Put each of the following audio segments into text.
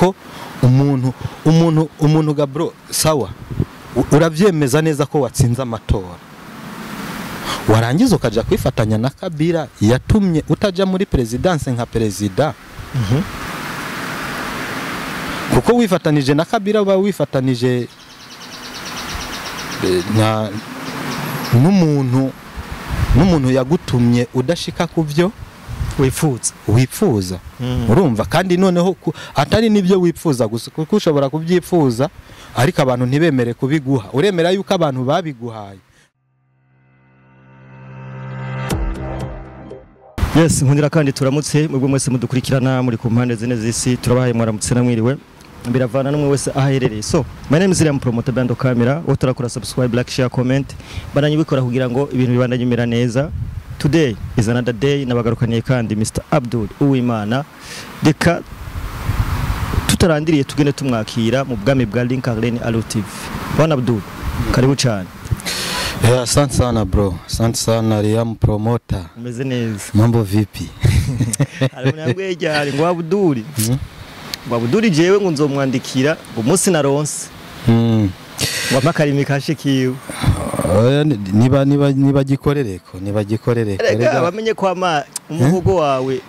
ko umuntu gabro sawa uravyemeza neza ko watsinze amatora warangiza ukaja kwifatanya na Kabila yatumye utaja muri presidence nka president kuko wifatanije na Kabila uba wifatanije na n'umuntu yagutumye udashika kuvyo wifuza urumva kandi noneho atari nibyo wifuza gusa kuko ushobora kubyifuza ariko abantu ntibemere kubiguha uremera yuko abantu babiguhaye. Yes, nkundira kandi turamutse mwebwe mwese mudukurikirana muri ku mpande zine z'isi turabahaye mwaramutse namwiriwe biravana n'umwe wese aherereye. So my name is Liam Promoter Bando Camera wo turakora subscribe, like, share, comment bananye bikora kugira ngo ibintu bibandanye bimera neza. Today is another day nabagarukaniye kandi Mr. Abdul Uwimana deka tutarandiriye tugende tumwakira mu bwami bwa Link Arena Alutive. Bwana Abdul karibu cyane. Asante sana bro, asante sana Liam Promoter. Umeze neza? Mambo vipi? Arabunambwe cyane ngo Abdul. Abdul jewe ngo nzomwandikira umunsi naronse. Wamakari kashe kiwe. niba gikorereko rega bamenye ko umuhogo wawe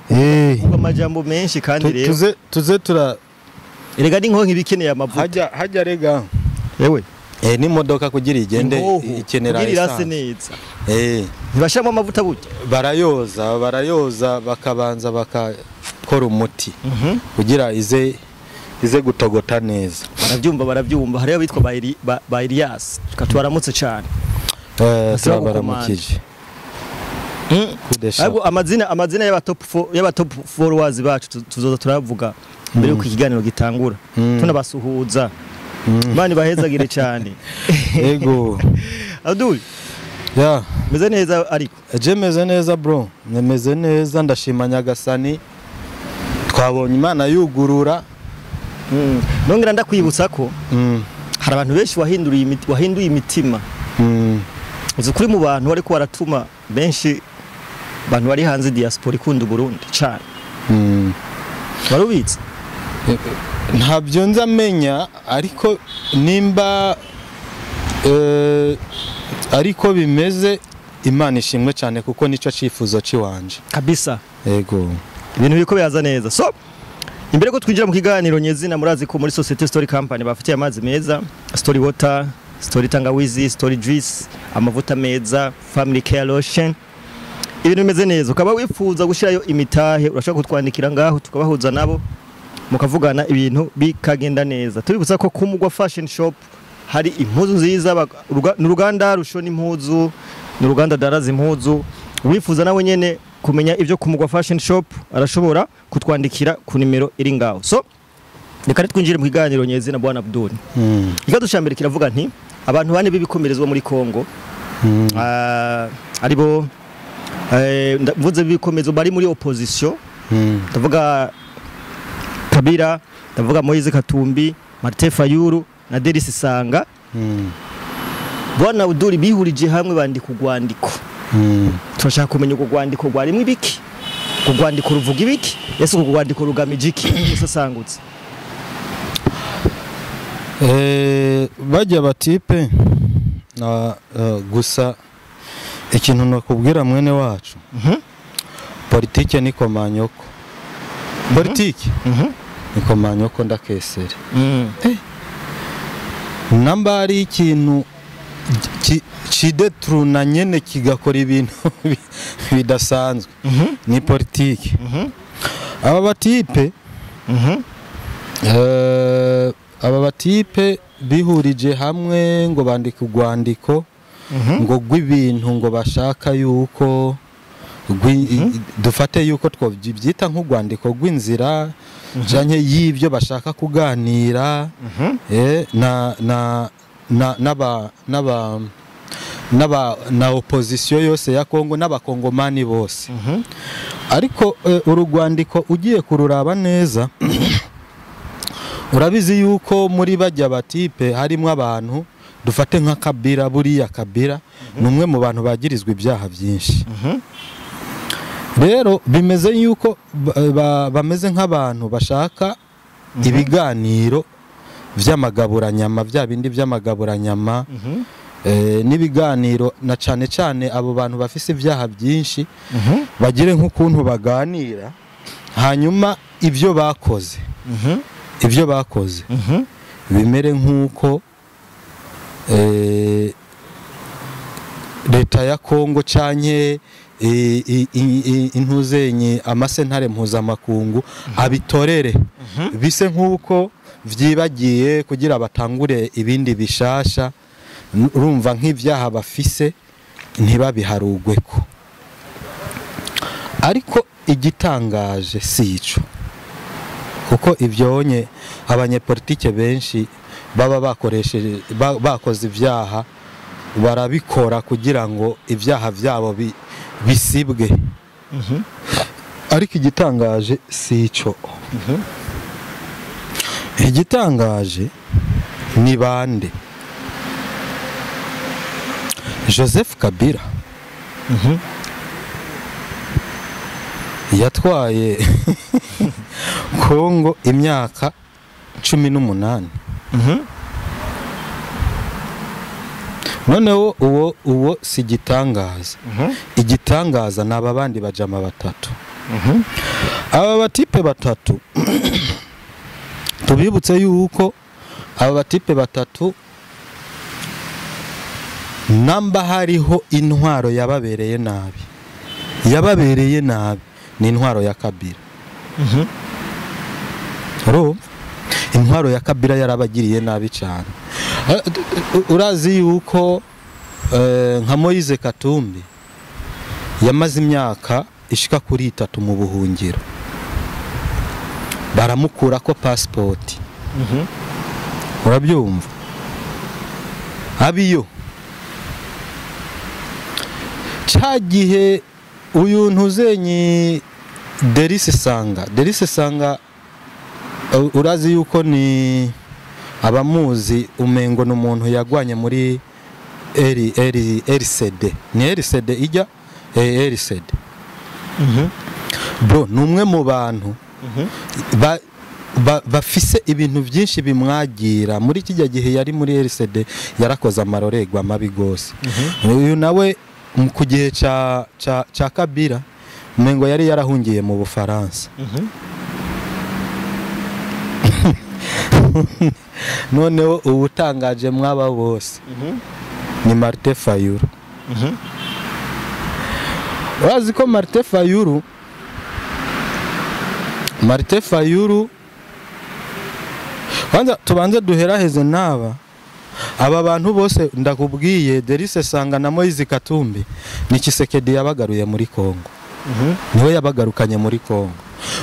uba majambo menshi kandi rero tuze tura rega ni nko nkibikeneye amavuta hajya rega yewe ni modoka kugira igende ikenera neza ntibashamo amavuta gute barayoza bakabanza bakakora umuti kugira ize gutogota neza barabyumva hariyo bitwa ba Elias tukatwaramutse cyane turabaramukije abo amazina y'aba top followers bacu tuzoza turavuga mbere yuko ikiganiro gitangura tunabasuhuza mani bahezagire cyane yego Abdul meze neza ariko meze neza bro nemeze neza ndashima Nyagasani twabonye Imana yugurura nongera ndakwibutsa ko hari abantu benshi wahinduye imitima uzi kuri mu bantu ariko baratuma benshi abantu bari hanze diaspora ikunda Burundi cyane barubitse ntabyo nzamenya ariko nimba ariko bimeze Imana ishimwe cyane kuko nico cifuzo ciwanje kabisa yego ibintu biko byaza neza. So imbere ko twinjira mu kiganiro nyezina murazi ko muri Society Story Company bafitiye amazi meza, Story Water, Story Tangawizi, Story Juice, amavuta meza, Family Care Lotion. Ibintu bimeze neza ukaba wifuza gushirayo imitahe urashaka kutwandikira ngaho tukabahuza nabo mukavugana ibintu bikagenda neza. Tubibutsa ko Kumugwa Fashion Shop hari impuzu nziza n'uruganda rushona impuzu n'uruganda daraza impuzu wifuza nawe nyene kumenya ibyo Kumugwa Fashion Shop arashobora kutwandikira ku nimero iri ngaho. So reka twinjire mu kiganiro nyezina Bwana Abdul. Ikadushambira kiravuga nti abantu bane bibikomerezwa muri Kongo aribo mvuze bikomezo bari muri opposition ndavuga Kabila ndavuga Moise Katumbi Martin Fayulu na Denis Sanga Bwana Abdul bihurije hamwe bandika urwandiko turashaka kumenya uko rwandiko rwarimo ibiki urwandiko ruvuga ibiki yese uko rwandiko rugamije iki usasangutse bajya batipe gusa ikintu nakubwira mwene wacu politike ni komanyoko politike ni komanyoko ndakesere namba ari ikintu kidetruna nyene kigakora ibintu bidasanzwe ni politike aba batipe bihurije hamwe ngo bandika urwandiko ngo gw'ibintu ngo bashaka yuko dufate yuko twobyita nk'urwandiko rw'inzira canke y'ibyo bashaka kuganira na opposition yose ya Kongo n'abakongomani bose ariko urugwandiko ugiye kururaba neza urabizi yuko muri bajya batipe harimo abantu dufate nka Kabila buriya Kabila numwe mu bantu bagirizwa ibyaha byinshi rero bimeze yuko bameze nk'abantu bashaka ibiganiro vy'amagaburanyama vya bindi vy'amagaburanyama n'ibiganiro na cane cane abo bantu bafise ivyaha byinshi bagire nk'ukuntu baganira hanyuma ivyo bakoze bimere nk'uko leta ya Kongo canke intuzenye amasentare mpuzamakungu abitorere bise nk'uko vyibagiye kugira batangure ibindi bishasha urumva nk'ivyaha bafise ntibabiharugweko ariko igitangaje sico kuko ivyonye abanyepolitike benshi baba bakoze ivyaha barabikora kugira ngo ivyaha vyabo bisibwe ariko igitangaje sico igitangaje ni bande Joseph Kabila yatwaye Kongo imyaka 18 noneho uwo si gitangaza igitangaza naba bandi bajama batatu aba batipe batatu tubibutse yuko aba batipe batatu namba hariho intwaro yababereye nabi ni intwaro ya Kabila intwaro ya Kabila yarabagiriye nabi cyane urazi yuko nka Moise Katumbi yamaze imyaka ishika kuri 3 mu buhungiro baramukura ko passport urabyumva abiyo cyagihe uyu ntuzenyi Derise Sanga urazi yuko ni abamuzi umengo n'umuntu yagwanye muri RCD ni RCD ijya RCD bro numwe mu bantu bafise ibintu byinshi bimwagira muri kijya gihe yari muri RCD yarakoze amarorerwa mabi gose uyu nawe ku gihe ca Kabila umengo yari yarahungiye mu Bufaransa noneho ubutangaje mwaba bose ni Martin Fayulu urazi ko Martin Fayulu kwanza tubanze duheraheze naba aba bantu bose ndakubwiye Derise Sanga na Moise Katumbi ni Tshisekedi yabagaruye muri Kongo niwe yabagarukanye muri Kongo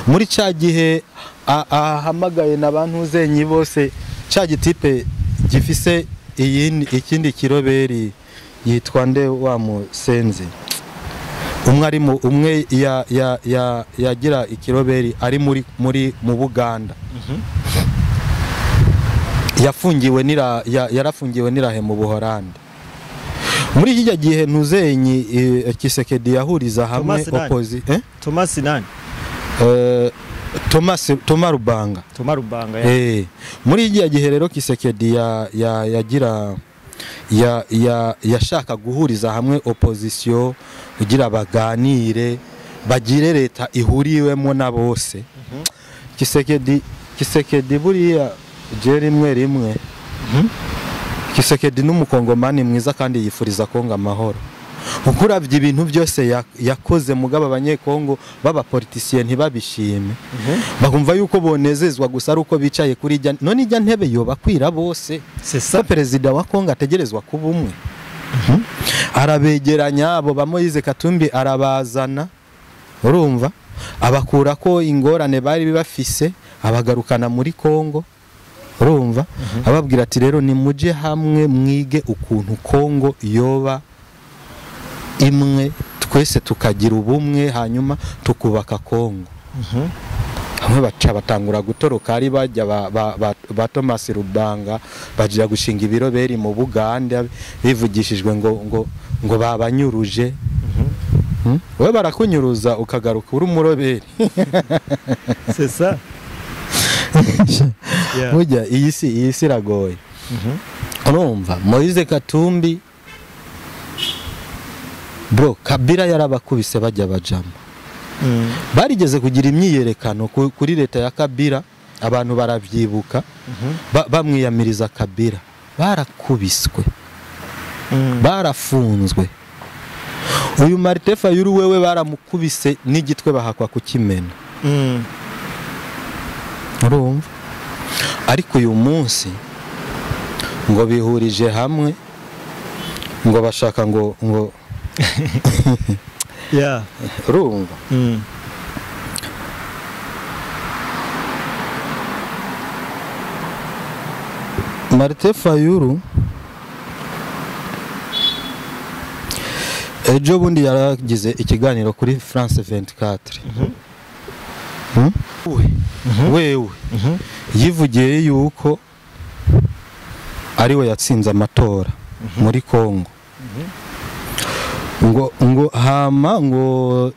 muri cya gihe ahamagaye n'abantu zenyi bose cya gitipe gifise ikindi kiroberi yitwa nde wa Musenzi umwe yagira ikiroberi ari muri mu Buganda yarafungiwe nirahe mu Buholandi muri kijya gihe ntuzenyi Tshisekedi yahuriza hamwe Thomas Rubanga muri kijya gihe rero Tshisekedi yashaka guhuriza hamwe opposition kugira baganire bagire leta ihuriwemo na bose Tshisekedi buriya je rimwe Tshisekedi n'umukongomani mwiza kandi yifuriza Kongo amahoro ukuravye ibintu byose yakoze mugaba abanyekongo baba politiciens ntibabishime bakumva yuko bonezezwa gusa ruko bicaye kuri ijya none ijya ntebe yoba kwira bose c'est president wa Kongo ategerezwa kuba umwe arabegeranya abo ba Moise Katumbi arabazana urumva abakura ko ingorane bari bafise abagarukana muri Kongo urumva ababwira ati rero ni muje hamwe mwige ukuntu Kongo yoba imwe twese tukagira ubumwe hanyuma tukubaka Kongo hamwe baca batangura gutoroka ari bajya ba Thomas Rubanga bajya gushinga ibiroberi mu Buganda bivugishijwe ngo babanyuruje we barakunyuruza ukagaruka uri umuroberi c'est ça Yeah. burya iyi si iragoye. Urumva Moise Katumbi bro, Kabila yarabakubise bajya bajama. Barigeze kugira imyiyerekano kuri leta ya Kabila, abantu baravyibuka, bamwiyamiriza Kabila, barakubiswe, barafunzwe. Uyu Martin Fayulu wewe baramukubise n'igitwe bahakwa kukimena. Urumva? Ariko uyu munsi ngo bihurije hamwe, ngo bashaka ngo Yeah. urumva? Martin Fayulu ejo bundi yaragize ikiganiro kuri France 24. Wewe yivugiye yuko ariwe yatsinze amatora muri Kongo. ngo hama ngo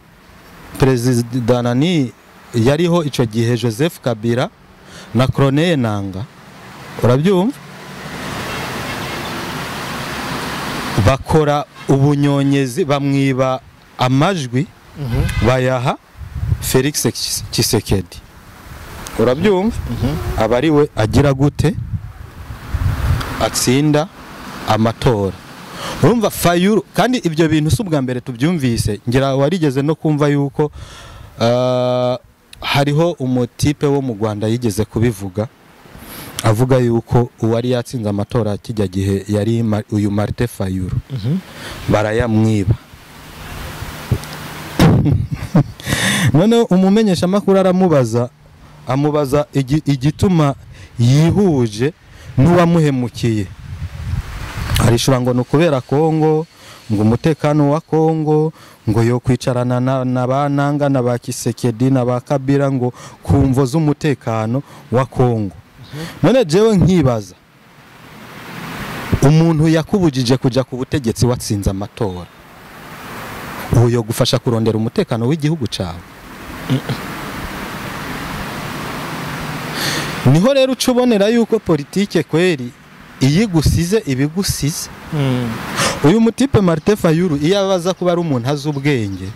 Perezida nani yariho ico gihe Joseph Kabila na Corneille Nangaa, urabyumva, bakora ubunyonyezi, bamwiba amajwi, bayaha Felix Tshisekedi, urabyumva, abariwe agira gute atsinda amatora. Urumva Fayulu, kandi ibyo bintu subwa mbere tubyumvise, ngira warigeze no kumva yuko hariho umutipe wo mu Rwanda yigeze kubivuga, avuga yuko uwari yatsinze amatora kijya gihe yari uyu Martin Fayulu, barayamwiba. None umumenyesha makuru amubaza igituma yihuje n'uwamuhemukiye. Arishura ngo nukubera Kongo, ngo umutekano wa Kongo, ngo yo kwicarana na bananga na ba Tshisekedi na ba Kabila ngo kumvo z'umutekano wa Kongo. None jewe nkibaza, umuntu yakubujije kuja ku butegetsi watsinze amatora, uyo gufasha kurondera umutekano w'igihugu cawe? Niho rero ucubonera yuko politike kweri iyigusize ibigusize. Uyu mutipe Martin Fayulu iyo abaza kuba ari umuntu azi ubwenge,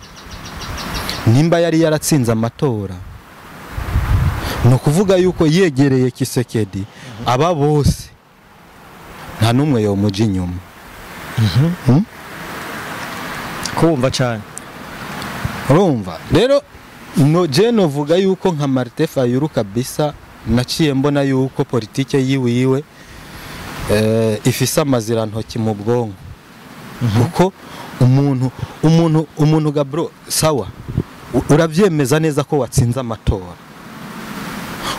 nimba yari yaratsinze amatora, no kuvuga yuko yegereye Tshisekedi, aba bose nta numwe yo muji nyuma. Kumva cyane. Urumva rero je novuga yuko nka Martin Fayulu kabisa naciye mbona yuko politike yiwe ifisa amazirantoki mu bwonko. Kuko umuntu gabro sawa, uravyemeza neza ko watsinze amatora,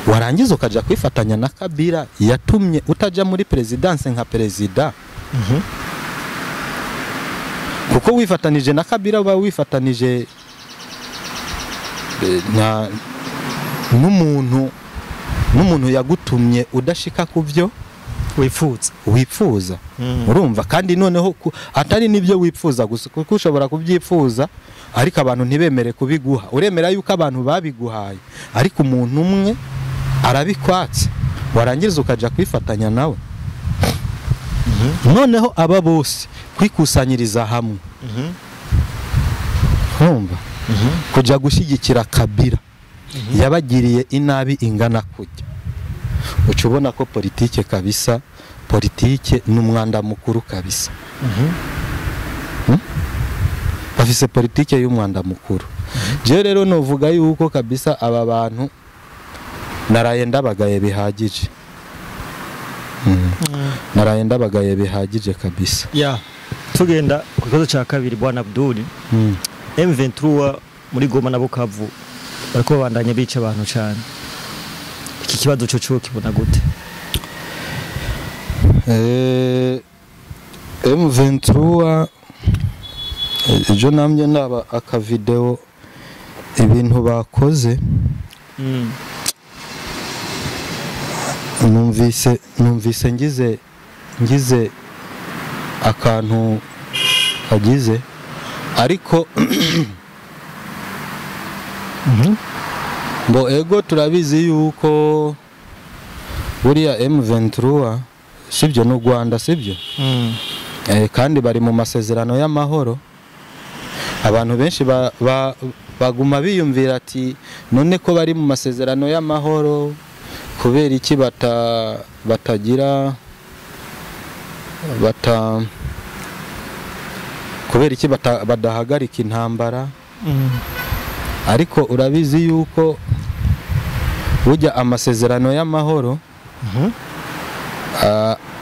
warangiza ukaja kwifatanya na Kabila yatumye utaja muri presidence nka perezida. Kuko wifatanije na Kabila uba wifatanije n'umuntu yagutumye udashika kuvyo wifuza. Urumva, kandi noneho atari nibyo wifuza gusa, kuko ushobora kubyifuza ariko abantu ntibemere kubiguha. Uremera yuko abantu babiguhaye, ariko umuntu umwe arabikwatse, warangiza ukaja kwifatanya nawe. Noneho aba bose kwikusanyiriza hamwe, urumva, kuja gushyigikira Kabila yabagiriye inabi ingana kujya. Ucubona ko politike kabisa, politike n'umwanda mukuru kabisa. Bafise politike y'umwanda mukuru. Je rero novuga yuko kabisa aba bantu naraye ndabagaye bihagije. Naraye ndabagaye bihagije kabisa. Yeah. Tugenda ku kibazo cya kabiri Bwana Abdul. M23 muri Goma na Bukavu bariko bandanye bica abantu cyane. Iki kibazo cyo kibona gute? M23 ejo namye naba aka video ibintu bakoze, numvise ngize akantu kagize, ariko bo ego turabizi yuko buriya M23 sibyo n'u Rwanda sibyo kandi bari mu masezerano y'amahoro. Abantu benshi baguma biyumvira ati none ko bari mu masezerano y'amahoro kubera iki badahagarika intambara. Ariko urabizi yuko burya amasezerano y'amahoro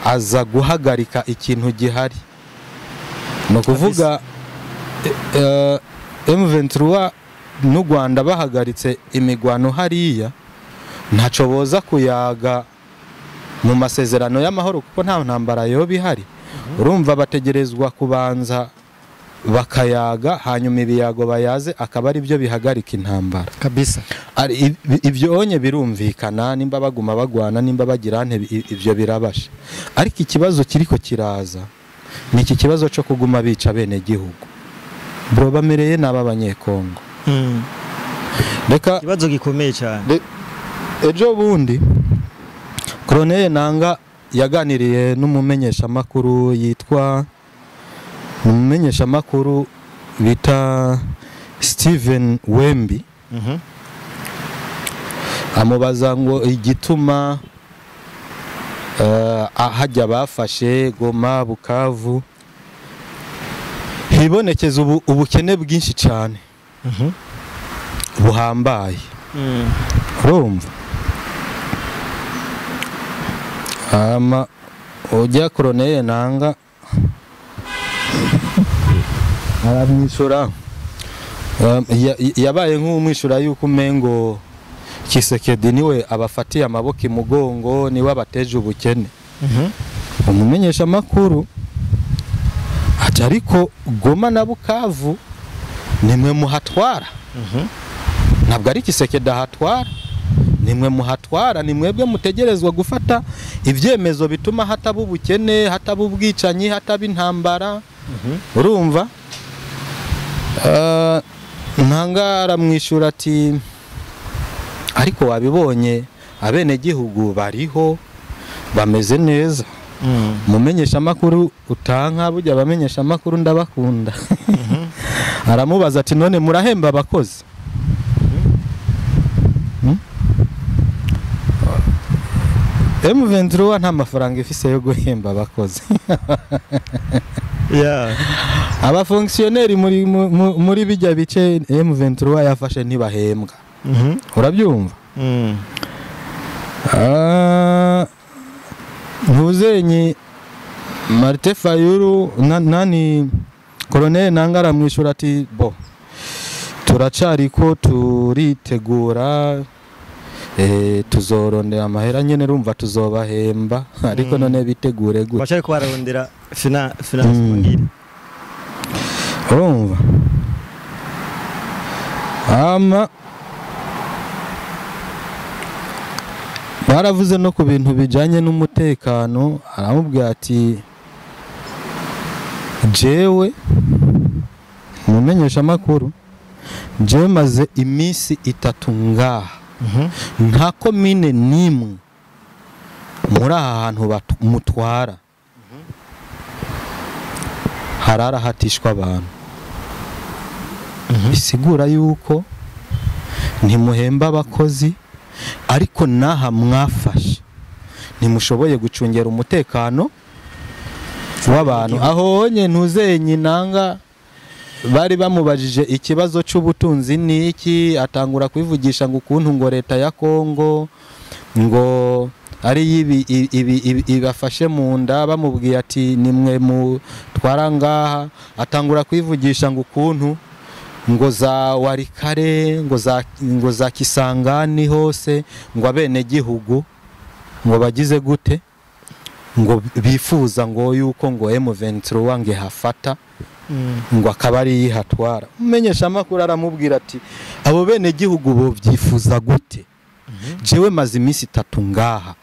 aza guhagarika ikintu gihari. No kuvuga M23 n'u Rwanda bahagaritse imigwano hariya ntaco boza kuyaga mu masezerano y'amahoro kuko nta ntambara yo bihari. Urumva bategerezwa kubanza bakayaga hanyuma ibiyago bayaze akaba ari byo bihagarika intambara kabisa. Ibyo onye birumvikana nimba baguma bagwana nimba bagira ibyo birabasha. Ariko ikibazo kiriko kiraza ni iki kibazo cyo kuguma bica bene gihugu bro bamereye n'aba banyekongo. Reka kibazo gikomeye cyane. Ejo bundi Colonel Nanga yaganiriye n'umumenyesha makuru yitwa umumenyesha makuru bita Steven Wembi. Amubaza ngo igituma hajya bafashe Goma Bukavu hibonekeza ubukene bwinshi cyane buhambaye. Urumva ujya Colonel Nanga aramwisura yabaye nk'umwishura yuko umengo Kisekedi niwe abafatiye amaboko imugongo niwe abateje ubukene. Umumenyesha makuru ati ariko Goma na Bukavu nimwe muhatwara. Ntabwo ari Kisekedi ahatwara, nimwe muhatwara, nimwebwe mutegerezwa gufata ibyemezo bituma hataba ubukene, hataba ubwicanyi, hataba intambara. Urumva Nanga aramwishura ati ariko wabibonye abene gihugu bariho bameze neza. Mumenyesha makuru utanka burya bamenyesha makuru ndabakunda. Aramubaza ati none murahemba abakozi? M23 nta mafaranga ifise yo guhemba abakozi. Aba fonctionnaire muri bijya bice M23 yafashe ntibahembwa. Urabyumva? Ntuzenyi Martin Fayulu nani Colonel Nanga aramwishura ati bo turacari ko turitegura tuzorondera amahera nyene rumva tuzobahemba ariko none bitegure gute bashaka ko barondera finance ngiri. Urumva baravuze no ku bintu bijanye n'umutekano. Aramubwira ati jewe mumenyesha makuru jewe maze imisi 3 ngaha nta komine nimwe muri aha hantu mutwara harara hatishwa abantu. Bisigura yuko ntimuhemba abakozi ariko naha mwafashe ntimushoboye gucungera umutekano w'abantu. Aho nye ntuzenyi Nanga bari bamubajije ikibazo cy'ubutunzi niki atangura kwivugisha ngo ukuntu ngo leta ya Kongo ngo ari ibafashe mu nda bamubwiye ati nimwe mutwara ngaha. Atangura kwivugisha ngo ukuntu ngo za Warikare ngo za Kisangani hose ngo abene gihugu ngo bagize gute ngo bifuza ngo yuko ngo M23 wange hafata ngo akaba ari yihatwara. Umenyesha amakuru aramubwira ati abo bene gihugu bo byifuza gute? Jewe maze imisi 3 ngaha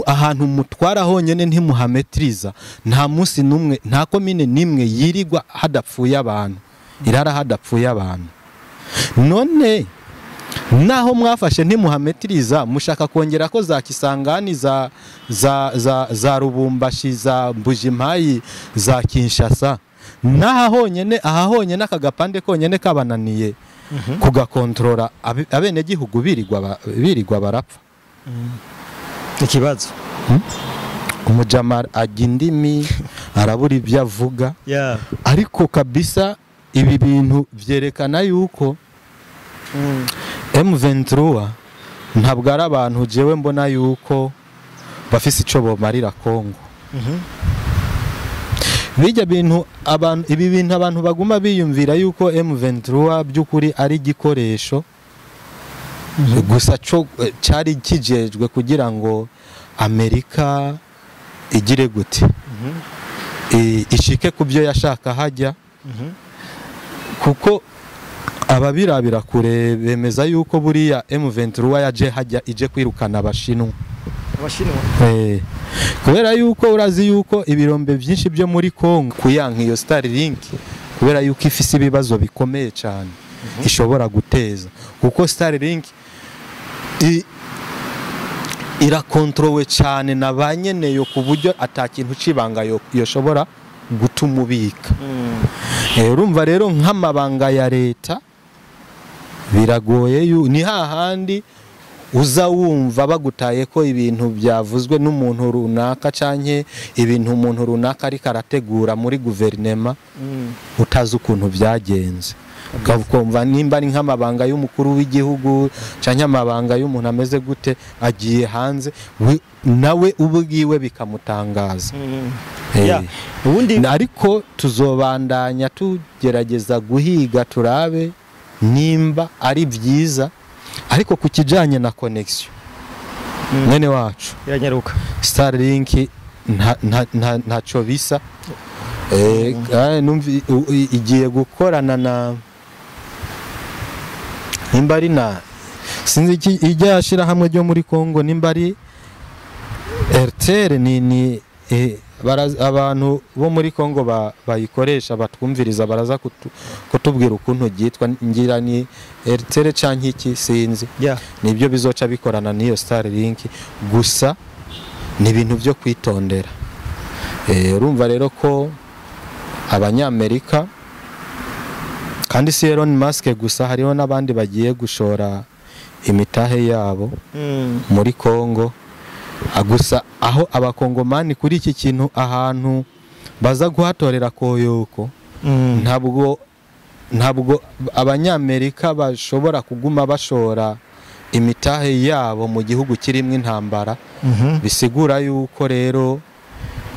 ahantu mutwara honyene ntimuhametriza nta munsi numwe nta komine nimwe yirigwa hadapfuye abantu irara hadapfuye abantu. None naho mwafashe ntimuhametiriza mushaka kongera ko za Kisangani za Rubumbashi za Mbujimayi za Kinshasa aha honyene aka gapande konyene kabananiye kugakontrola abene gihugu birirwa barapfa ikibazo umujamar agindimi arabura ibyo avuga ariko kabisa ibi bintu vyerekana yuko M23 ntabwo ari abantu jewe mbona yuko bafise ico bomarira Kongo bijya bintu abantu baguma biyumvira yuko M23 by'ukuri ari gikoresho gusa cyo cyari kijejwe kugira ngo Amerika igire gute ishike kubyo yashaka hajya kuko ababirabira kure bemeza yuko buriya M23 yaje hajya ije kwirukana abashinwa kubera yuko urazi yuko ibirombe byinshi byo muri Kongo kuyanka iyo Starlink kubera yuko ifise ibibazo bikomeye cyane ishobora guteza kuko Starlink irakontrowe cyane na banyeneyo ku buryo atakintu cibanga yoshobora gutumubika urumva rero nk'amabanga ya leta biragoye ni hahandi uza wumva bagutaye ko ibintu byavuzwe n'umuntu runaka canke ibintu umuntu runaka ari karategura muri guverinema utazi ukuntu byagenze ukumva nimba ari nk'amabanga y'umukuru w'igihugu canke amabanga y'umuntu ameze gute agiye hanze nawe ubwiwe bikamutangaza ariko tuzobandanya tugerageza guhiga turabe nimba ari byiza ariko ku kijanye na connection mwene wacu iranyaruka Starlink ntaco bisa igiye gukorana na nimba ari na sinzi ijya ashira hamwe ryo muri Kongo nimba ari RTL ni abantu bo muri Kongo bayikoresha batwumviriza baraza kutubwira ukuntu gitwa ngira ni RTL canke iki sinzi nibyo bizoca bikorana niyo Starlink gusa ni ibintu byo kwitondera urumva rero ko abanyamerika kandi si Elon Musk gusa hariho n'abandi bagiye gushora imitahe yabo muri Kongo gusa aho abakongomani kuri iki kintu ahantu baza guhatorera koyoko ntabwo abanyamerika bashobora kuguma bashora imitahe yabo mu gihugu kirimo intambara bisigura yuko rero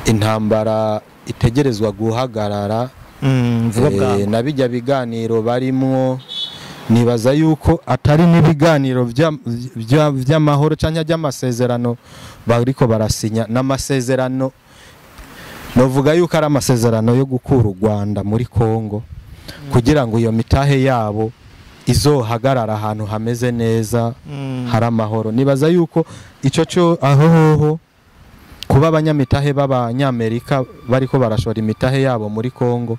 intambara itegerezwa guhagarara na bijya biganiro barimo nibaza yuko atari n'ibiganiro by'amahoro cyangwa by'amasezerano bariko barasinya n'amasezerano novuga yuko ari amasezerano yo gukura u Rwanda muri Kongo kugira ngo iyo mitahe yabo izohagarara ahantu hameze neza hari amahoro nibaza yuko ico cyo aho kuba abanyamitahe b'abanyamerika bariko barashora imitahe yabo muri Kongo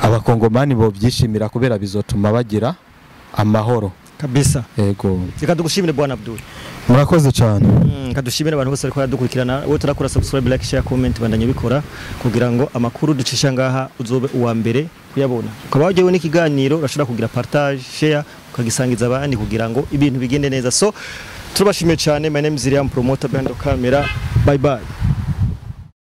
abakongomani bo byishimira kubera bizotuma bagira amahoro kabisa yego reka dugushimire bwana Abdul murakoze cyane kadushimire abantu bose ariko dukurikirana wowe turakora subscribe like share comment bandanye bikora kugira ngo amakuru ducisha ngaha uzobe uwa mbere kuyabona ukaba wajewe n'ikiganiro urashobora kugira partage share ukagisangiza abandi kugira ngo ibintu bigende neza so turabashimiye cyane my name is Iriam promoter behind the camera bye bye